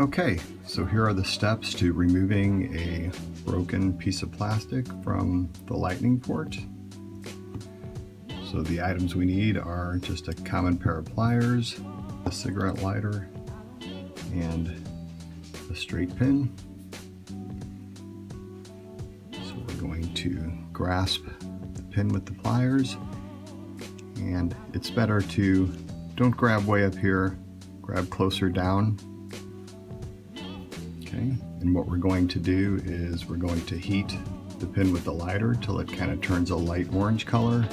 Okay, so here are the steps to removing a broken piece of plastic from the lightning port. So the items we need are just a common pair of pliers, a cigarette lighter, and a straight pin. So we're going to grasp the pin with the pliers, and it's better to don't grab way up here, grab closer down. Okay, and what we're going to do is we're going to heat the pin with the lighter till it kind of turns a light orange color,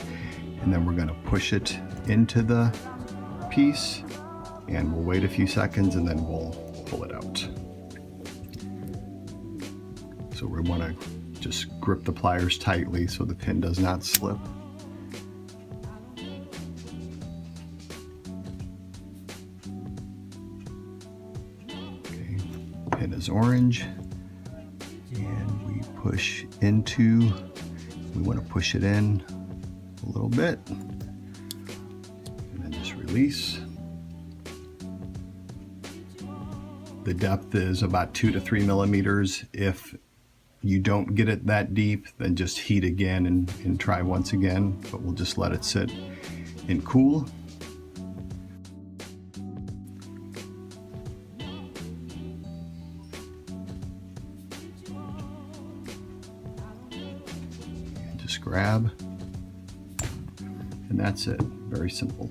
and then we're going to push it into the piece, and we'll wait a few seconds and then we'll pull it out. So we want to just grip the pliers tightly so the pin does not slip. Pin is orange, and we push into, we want to push it in a little bit, and then just release. The depth is about 2 to 3 millimeters. If you don't get it that deep, then just heat again and try once again, but we'll just let it sit and cool. Just grab, and that's it. Very simple.